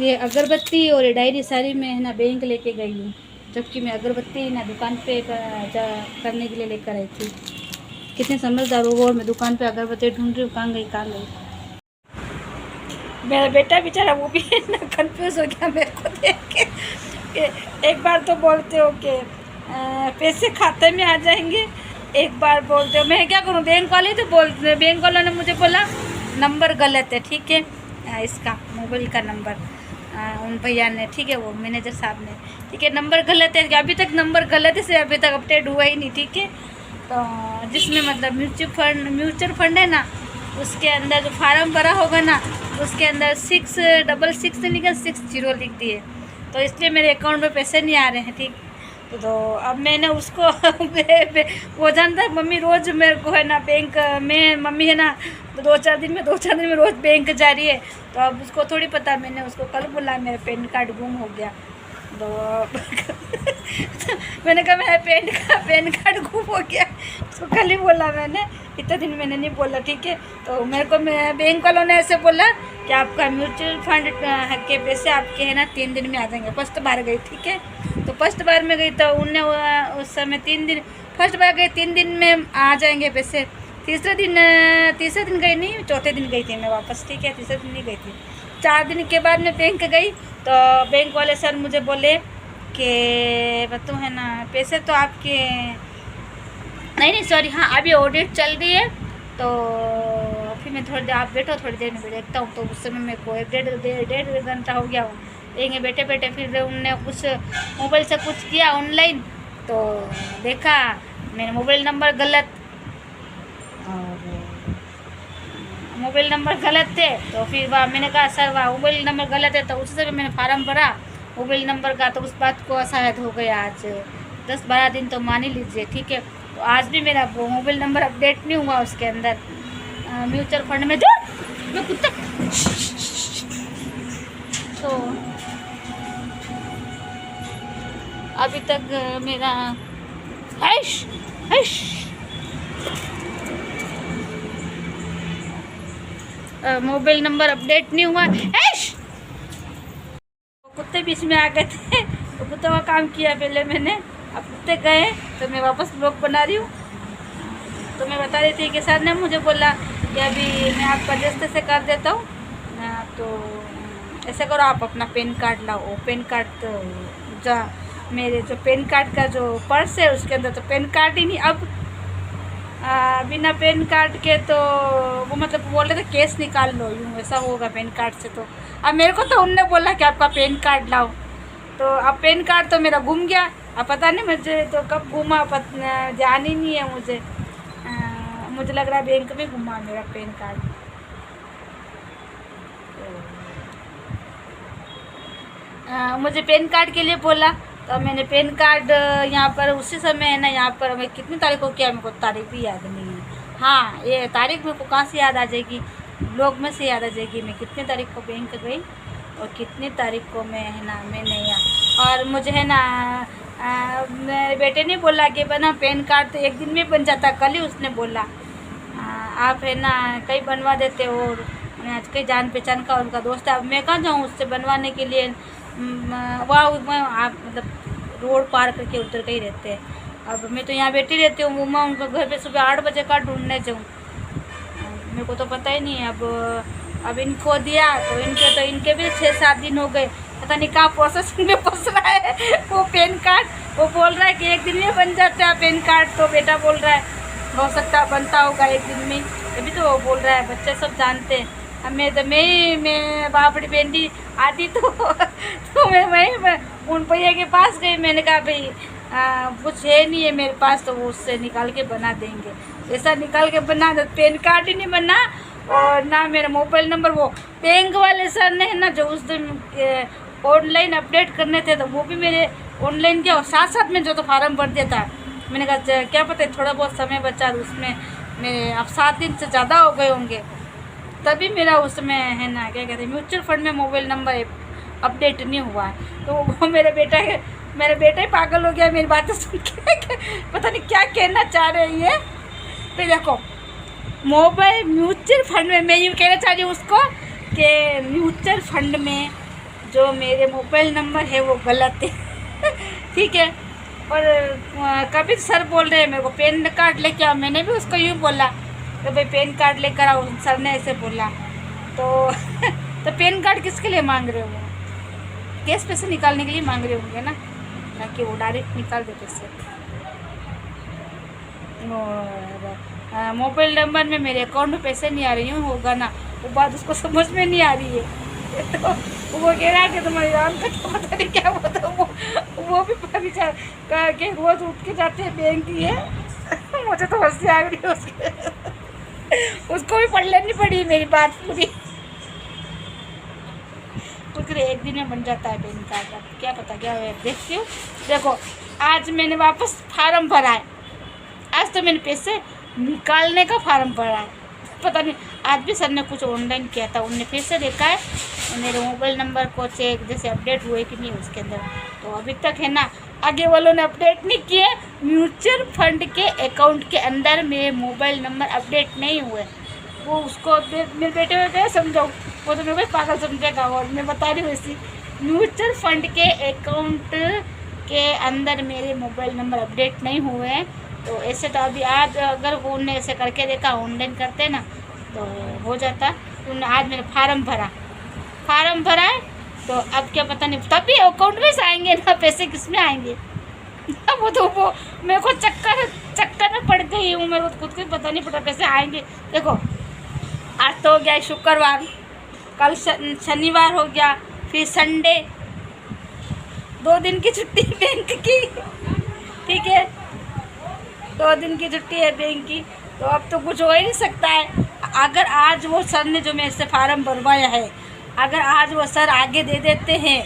ये अगरबत्ती और ये डायरी सारी मैं है ना बैंक लेके गई हूँ, जबकि मैं अगरबत्ती ना दुकान पे करने के लिए लेकर आई थी। कितने समझदार हो वो, और मैं दुकान पे अगरबत्ती ढूंढ रही हूँ, कहाँ गई कहाँ गई। मेरा बेटा बेचारा वो भी ना कंफ्यूज हो गया मेरे को देख के। एक बार तो बोलते हो कि पैसे खाते में आ जाएंगे, एक बार बोलते हो मैं क्या करूँ, बैंक वाले तो बोलते, बैंक वालों ने मुझे बोला नंबर गलत है, ठीक है, इसका मोबाइल का नंबर उन भैया ने, ठीक है, वो मैनेजर साहब ने, ठीक है, नंबर गलत है, अभी तक नंबर गलत है से अभी तक अपडेट हुआ ही नहीं, ठीक है। तो जिसमें मतलब म्यूचुअल फंड है ना, उसके अंदर जो फार्म भरा होगा ना, उसके अंदर 666 से निकल 60 लिख दिए, तो इसलिए मेरे अकाउंट में पैसे नहीं आ रहे हैं, ठीक। तो अब मैंने उसको वो जानता है, मम्मी रोज़ मेरे को है ना बैंक में, मम्मी है ना तो 2-4 दिन में रोज़ बैंक जा रही है, तो अब उसको थोड़ी पता, मैंने उसको कल बोला मेरा पैन कार्ड गुम हो गया, तो मैंने कहा मेरा पैन कार्ड गुम हो गया, उसको कल ही बोला मैंने, इतने दिन मैंने नहीं बोला, ठीक है। तो मेरे को बैंक वालों ने ऐसे बोला कि आपका म्यूचुअल फंड के पैसे आपके है ना 3 दिन में आ जाएंगे। फर्स्ट बार गई, ठीक है, तो फर्स्ट बार में गई तो उनने उस समय 3 दिन, फर्स्ट बार गई 3 दिन में आ जाएंगे पैसे। तीसरे दिन गई नहीं, चौथे दिन गई थी मैं वापस, ठीक है, तीसरे दिन नहीं गई थी। 4 दिन के बाद मैं बैंक गई तो बैंक वाले सर मुझे बोले कि तो है ना पैसे तो आपके नहीं सॉरी, हाँ अभी ऑडिट चल रही है, तो फिर मैं थोड़ी देर, आप बैठो थोड़ी देर में देखता हूँ। तो उस समय मेरे को 1-1.5 घंटा हो गया देंगे बैठे बैठे। फिर उनने कुछ मोबाइल से कुछ किया ऑनलाइन, तो देखा मेरे मोबाइल नंबर गलत, और मोबाइल नंबर गलत थे, तो फिर वाह मैंने कहा सर वाह मोबाइल नंबर गलत है, तो उसी से मैंने फार्म भरा मोबाइल नंबर का, तो उस बात को शायद हो गया आज 10-12 दिन तो मान ही लीजिए, ठीक है। तो आज भी मेरा मोबाइल नंबर अपडेट नहीं हुआ उसके अंदर म्यूचुअल फंड में, जो मैं कुत्ता, तो अभी तक मेरा मोबाइल नंबर अपडेट नहीं हुआ। कुत्ते बीच में आ गए थे, तो कुत्ते का काम किया पहले मैंने, अब कुत्ते गए तो मैं वापस ब्लॉग बना रही हूँ। तो मैं बता रही थी कि सर ने मुझे बोला कि अभी मैं आपका जैसे से कर देता हूँ, तो ऐसे करो आप अपना पैन कार्ड लाओ। पैन कार्ड तो मेरे जो पैन कार्ड का जो पर्स है उसके अंदर तो पैन कार्ड ही नहीं, अब बिना पैन कार्ड के तो वो मतलब बोल रहे थे केस निकाल लो, यूँ ऐसा होगा पैन कार्ड से। तो अब मेरे को तो उनने बोला कि आपका पैन कार्ड लाओ, तो अब पैन कार्ड तो मेरा गुम गया। अब पता नहीं मुझे तो कब घूमा, ध्यान ही नहीं है मुझे। मुझे लग रहा है बैंक में घूमा मेरा पैन कार्ड। मुझे पैन कार्ड के लिए बोला, तो मैंने पैन कार्ड यहाँ पर उसी समय है ना, यहाँ पर मैं कितनी तारीख को किया, मेरे को तारीख भी याद नहीं है। हाँ ये तारीख मेरे को कहाँ से याद आ जाएगी, ब्लॉग में से याद आ जाएगी मैं कितनी तारीख को बैंक गई और कितनी तारीख को मैं है ना मैंने यहाँ। और मुझे है ना मेरे बेटे ने बोला कि बना पैन कार्ड तो एक दिन में बन जाता, कल ही उसने बोला आप है ना कहीं बनवा देते हो, और आज कहीं जान पहचान का उनका दोस्त है, अब मैं कहाँ जाऊँ उससे बनवाने के लिए, वहाँ आप मतलब रोड पार करके उधर कहीं रहते हैं। अब मैं तो यहाँ बैठी रहती हूँ, मैं उनका घर पे सुबह 8 बजे का ढूंढने जाऊँ, मेरे को तो पता ही नहीं है। अब इनको दिया तो इनके भी 6-7 दिन हो गए, पता नहीं कहाँ प्रोसेसिंग में फंस रहा है वो पैन कार्ड। वो बोल रहा है कि एक दिन में बन जाता है पैन कार्ड, तो बेटा बोल रहा है हो सकता बनता होगा एक दिन में, अभी तो वो बोल रहा है, बच्चे सब जानते हैं। अब मैं बापड़ी बेंडी आती तो मैं वहीं उन भैया के पास गई, मैंने कहा भाई कुछ है नहीं है मेरे पास, तो वो उससे निकाल के बना देंगे। ऐसा निकाल के बना दे, पैन कार्ड ही नहीं बना और ना मेरा मोबाइल नंबर। वो बैंक वाले सर ने ना जो उस दिन ऑनलाइन अपडेट करने थे, तो वो भी मेरे ऑनलाइन किया और साथ साथ में जो तो फार्म भर दिया था। मैंने कहा क्या पता है थोड़ा बहुत समय बचा, उसमें मेरे अब 7 दिन से ज़्यादा हो गए होंगे, तभी मेरा उसमें है ना क्या कहते हैं म्यूचुअल फंड में मोबाइल नंबर अपडेट नहीं हुआ है। तो वो मेरा बेटा ही पागल हो गया मेरी बातें सुन के, पता नहीं क्या कहना चाह रही है। तो देखो मोबाइल म्यूचुअल फंड में मैं यूँ कहना चाह रही हूँ उसको कि म्यूचुअल फंड में जो मेरे मोबाइल नंबर है वो गलत है। ठीक है। और कभी सर बोल रहे हैं मेरे को पैन कार्ड लेके आओ, मैंने भी उसको यूँ बोला तो भाई पैन कार्ड लेकर आओ, सर ने ऐसे बोला तो तो पैन कार्ड किसके लिए मांग रहे हो? कैश पैसे निकालने के लिए मांग रहे होंगे ना, ताकि वो डायरेक्ट निकाल दे पैसे। और मोबाइल नंबर में मेरे अकाउंट में पैसे नहीं आ रही हूँ होगा ना, वो बात उसको समझ में नहीं आ रही है। तो वो कह रहा है कि तुम्हारी राम का तो पता नहीं क्या होता, वो भी परिचार के रोज उठ के जाते हैं बैंक की है। मुझे तो हंसी आ गई उसके। उसको भी पढ़ लेनी पड़ी मेरी बात पूरी। क्योंकि एक दिन में बन जाता है पैन कार्ड, अब क्या पता क्या है, देखती हूँ। देखो आज मैंने वापस फार्म भरा है, आज तो मैंने पैसे निकालने का फार्म भरा है, पता नहीं आज भी सर ने कुछ ऑनलाइन किया था, उनने फिर से देखा है मेरे मोबाइल नंबर को चेक जैसे अपडेट हुए कि नहीं उसके अंदर, तो अभी तक है ना आगे वालों ने अपडेट नहीं किए। म्यूचुअल फंड के अकाउंट के अंदर मेरे मोबाइल नंबर अपडेट नहीं हुए, वो उसको मेरे बेटे को समझाऊँ, वो तो मेरे को पागल समझेगा। और मैं बता रही हूँ ऐसी म्यूचुअल फंड के अकाउंट के अंदर मेरे मोबाइल नंबर अपडेट नहीं हुए हैं, तो ऐसे तो अभी आज अगर वो उनने ऐसे करके देखा ऑनलाइन करते ना तो हो जाता। उन्होंने आज मेरा फार्म भरा है, तो अब क्या पता नहीं तभी अकाउंट में से आएंगे ना पैसे, किस में आएंगे। वो तो वो मेरे को चक्कर में पड़ गई हूँ, मेरे को खुद को पता नहीं पड़ा पैसे आएंगे। देखो आज तो हो गया शुक्रवार, कल शनिवार हो गया, फिर संडे, 2 दिन की छुट्टी बैंक की। ठीक है, 2 दिन की छुट्टी है बैंक की, तो अब तो कुछ हो ही नहीं सकता है। अगर आज वो सर ने जो मेरे से फार्म भरवाया है, अगर आज वो सर आगे दे देते हैं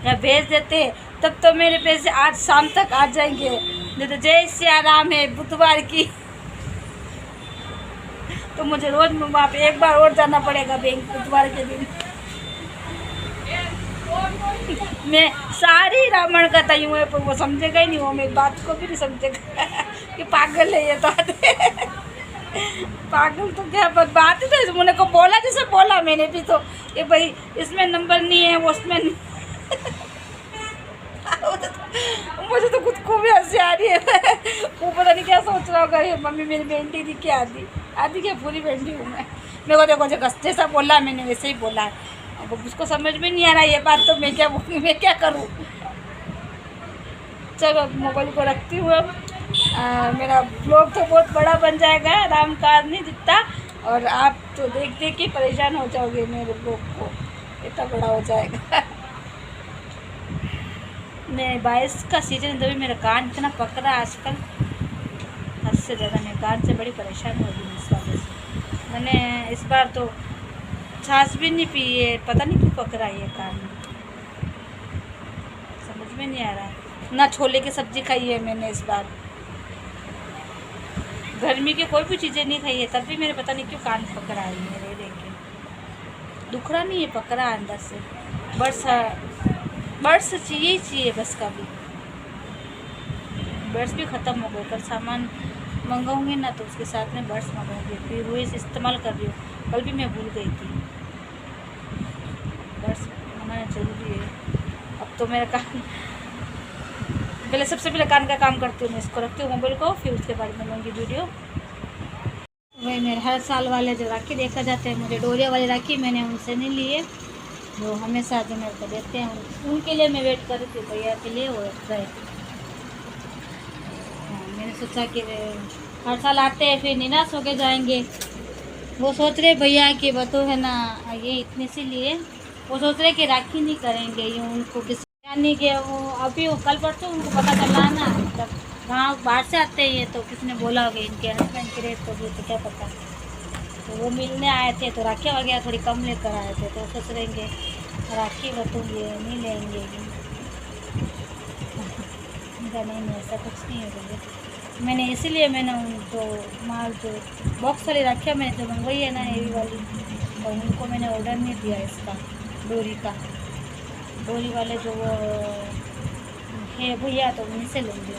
या भेज देते हैं, तब तो मेरे पैसे आज शाम तक आ जाएंगे। नहीं तो जय सिया राम है बुधवार की, तो मुझे रोज वहाँ पे एक बार और जाना पड़ेगा बैंक बुधवार के दिन। मैं सारी रावण का तय हुए पर वो समझेगा ही नहीं, वो मेरी बात को भी नहीं समझेगा कि पागल है ये तो। पागल तो क्या बात है, तो मुझे को बोला जैसे बोला मैंने भी तो कि भाई इसमें नंबर नहीं है वो उसमें नहीं। मुझे तो खुद को भी हंसी आ रही है। वो पता नहीं क्या सोच रहा होगा, ये मम्मी मेरी बेंटी थी क्या, आधी क्या पूरी बेंटी हूँ मैं। मेरे को देखो जो जैसा बोला मैंने वैसे ही बोला है, अब उसको समझ में नहीं आ रहा ये बात, तो मैं क्या करूँ। चलो मोबाइल को रखती हूँ अब। मेरा ब्लॉग तो बहुत बड़ा बन जाएगा, राम कार नहीं दिखता, और आप तो देख देख के परेशान हो जाओगे, मेरे ब्लॉग को इतना बड़ा हो जाएगा। मैं 22 का सीजन तो भी मेरा कान इतना पकड़ा आजकल, हद से ज़्यादा मैं कान से बड़ी परेशान हो गई इस वजह से। मैंने इस बार तो छाछ भी नहीं पी है, पता नहीं क्यों पकड़ा ये कान, समझ में नहीं आ रहा है। ना छोले की सब्ज़ी खाई है मैंने इस बार, गर्मी की कोई भी चीज़ें नहीं खाई है, तब भी मेरे पता नहीं क्यों कान पकड़ा है मेरे, देखे दुख रहा नहीं है, पकड़ा अंदर से। बर्ड्स चाहिए बस, का भी बर्ड्स भी ख़त्म हो गए, पर सामान मंगाऊंगी ना तो उसके साथ में बर्ड्स मंगाऊंगी, फिर वो इसे इस्तेमाल कर रही हूँ, कल भी मैं भूल गई थी। बर्ड्स मंगाना ज़रूरी है। अब तो मेरा काम पहले, सबसे पहले कान का काम करती हूँ मैं, इसको रखती हूँ मोबाइल को, फिर उसके बाद में लूँगी वीडियो। वही मेरे हर साल वाले जो राखी देखा जाते हैं, मुझे डोरिया वाली राखी मैंने उनसे नहीं लिए, जो हमेशा जो मेरे को देते हैं, उनके लिए मैं वेट कर रही थी, भैया के लिए वो गए। मैंने सोचा कि हर साल आते हैं फिर निराश होके जाएंगे, वो सोच रहे भैया कि वो तो है ना ये इतने से लिए, वो सोच रहे कि राखी नहीं करेंगे, ये उनको किसी यानी कि वो अभी वो कल परसों उनको पता चला ना, जब गाँव बाहर से आते हैं ये, तो किसी ने बोला होगा इनके हस्बैंड की रेट तो भी, तो क्या पता। तो वो मिलने आए थे तो राखी वगैरह थोड़ी कम लेकर आए थे, तो सोच रहेंगे राखी वो तो ये नहीं लेंगे। नहीं ऐसा कुछ नहीं है भैया, मैंने इसीलिए मैंने उनको माल जो बॉक्स वाली राखियाँ मैंने जो मंगवाई है ना हेवी वाली, तो उनको मैंने ऑर्डर नहीं दिया इसका डोरी का, डोरी वाले जो वो है भैया तो उन्हीं से लेंगे।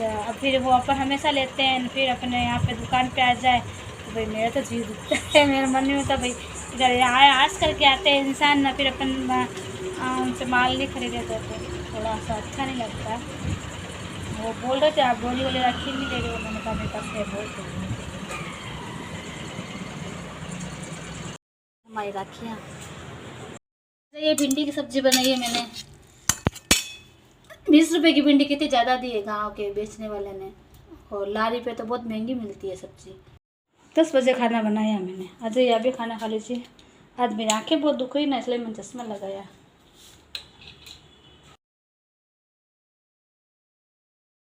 अब फिर वो अपन हमेशा लेते हैं, फिर अपने यहाँ पे दुकान पे आ जाए तो भाई मेरा तो जी दुखता है, मेरे मन में तो भाई इधर यहाँ आज करके आते हैं इंसान ना, फिर अपन उनसे माल नहीं खरीदे तो थोड़ा सा अच्छा नहीं लगता। वो बोल रहे थे आप बोली बोले राखी नहीं ले रहे हो, मैंने कहा मेरे पास है बोल तो हमारी राखियाँ। ये भिंडी की सब्ज़ी बनाई है मैंने, 20 रुपए की भिंडी कितनी ज़्यादा दी है गाँव के बेचने वाले ने, और लारी पे तो बहुत महंगी मिलती है सब्ज़ी। 10 बजे खाना बनाया मैंने। आज आप भी खाना खा लीजिए। आज मेरी आँखें बहुत दुख रही ना, इसलिए मैंने चश्मा लगाया।